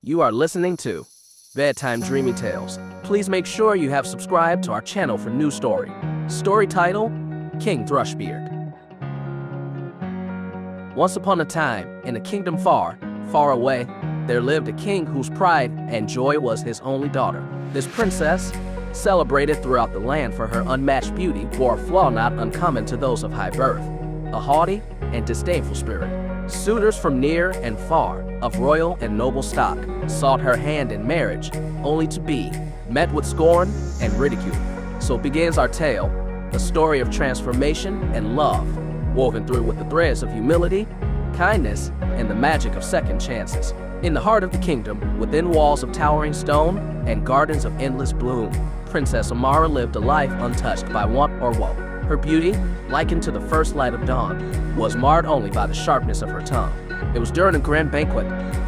You are listening to Bedtime Dreamy Tales. Please make sure you have subscribed to our channel for new story. Story title, King Thrushbeard. Once upon a time, in a kingdom far, far away, there lived a king whose pride and joy was his only daughter. This princess, celebrated throughout the land for her unmatched beauty, bore a flaw not uncommon to those of high birth, a haughty and disdainful spirit. Suitors from near and far, of royal and noble stock, sought her hand in marriage, only to be met with scorn and ridicule. So begins our tale, a story of transformation and love, woven through with the threads of humility, kindness, and the magic of second chances. In the heart of the kingdom, within walls of towering stone and gardens of endless bloom, Princess Amara lived a life untouched by want or woe. Her beauty, likened to the first light of dawn, was marred only by the sharpness of her tongue. It was during a grand banquet,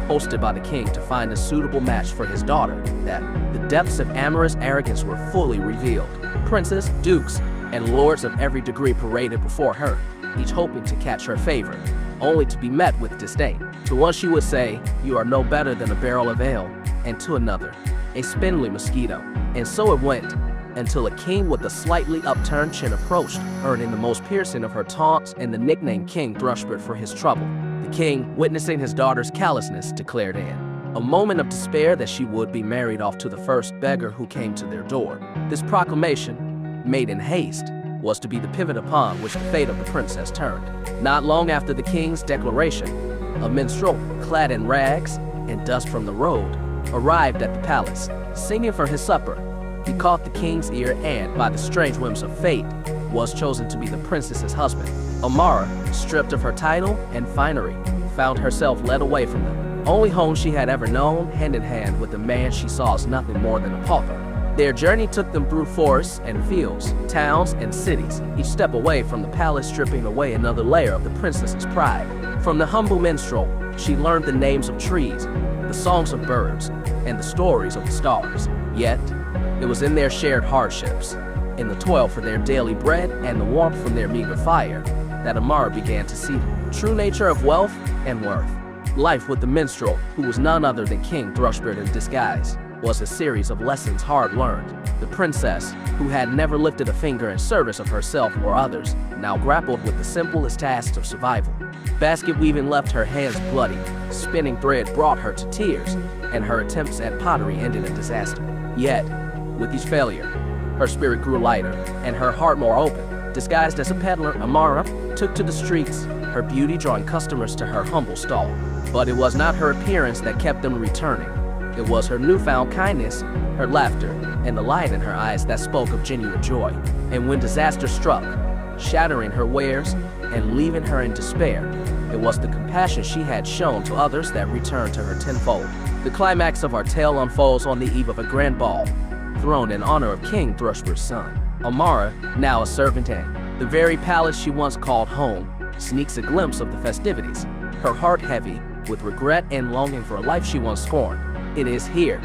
hosted by the king to find a suitable match for his daughter, that the depths of amorous arrogance were fully revealed. Princes, dukes, and lords of every degree paraded before her, each hoping to catch her favor, only to be met with disdain. To one she would say, "You are no better than a barrel of ale," and to another, "a spindly mosquito." And so it went, until a king with a slightly upturned chin approached, earning the most piercing of her taunts and the nickname King Thrushbeard for his trouble. The king, witnessing his daughter's callousness, declared in a moment of despair that she would be married off to the first beggar who came to their door. This proclamation, made in haste, was to be the pivot upon which the fate of the princess turned. Not long after the king's declaration, a minstrel, clad in rags and dust from the road, arrived at the palace, singing for his supper. He caught the king's ear and, by the strange whims of fate, was chosen to be the princess's husband. Amara, stripped of her title and finery, found herself led away from the only home she had ever known, hand in hand with a man she saw as nothing more than a pauper. Their journey took them through forests and fields, towns and cities, each step away from the palace stripping away another layer of the princess's pride. From the humble minstrel, she learned the names of trees, the songs of birds, and the stories of the stars. Yet, it was in their shared hardships, in the toil for their daily bread and the warmth from their meager fire, that Amara began to see the true nature of wealth and worth. Life with the minstrel, who was none other than King Thrushbeard in disguise, was a series of lessons hard learned. The princess, who had never lifted a finger in service of herself or others, now grappled with the simplest tasks of survival. Basket weaving left her hands bloody, spinning thread brought her to tears, and her attempts at pottery ended in disaster. Yet, with each failure, her spirit grew lighter, and her heart more open. Disguised as a peddler, Amara took to the streets, her beauty drawing customers to her humble stall. But it was not her appearance that kept them returning. It was her newfound kindness, her laughter, and the light in her eyes that spoke of genuine joy. And when disaster struck, shattering her wares and leaving her in despair, it was the compassion she had shown to others that returned to her tenfold. The climax of our tale unfolds on the eve of a grand ball, thrown in honor of King Thrushbeard's son. Amara, now a servant in the very palace she once called home, sneaks a glimpse of the festivities, her heart heavy with regret and longing for a life she once scorned. It is here,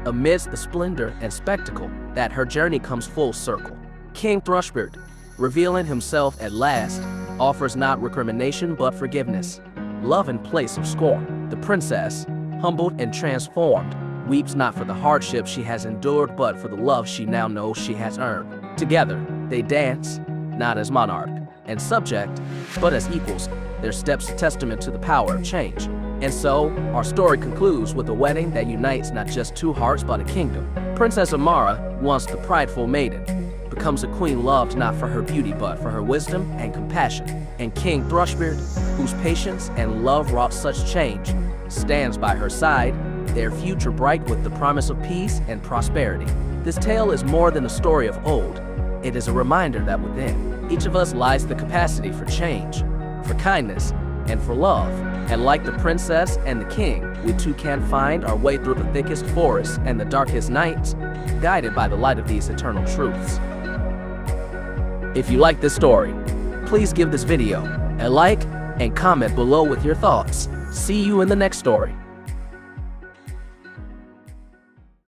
amidst the splendor and spectacle, that her journey comes full circle. King Thrushbeard, revealing himself at last, offers not recrimination but forgiveness, love in place of scorn. The princess, humbled and transformed, weeps not for the hardship she has endured but for the love she now knows she has earned. Together, they dance, not as monarch and subject, but as equals, their steps a testament to the power of change. And so, our story concludes with a wedding that unites not just two hearts but a kingdom. Princess Amara, once the prideful maiden, becomes a queen loved not for her beauty but for her wisdom and compassion. And King Thrushbeard, whose patience and love wrought such change, stands by her side, their future bright with the promise of peace and prosperity. This tale is more than a story of old. It is a reminder that within each of us lies the capacity for change, for kindness, and for love. And like the princess and the king, we too can find our way through the thickest forests and the darkest nights, guided by the light of these eternal truths. If you like this story, please give this video a like and comment below with your thoughts. See you in the next story.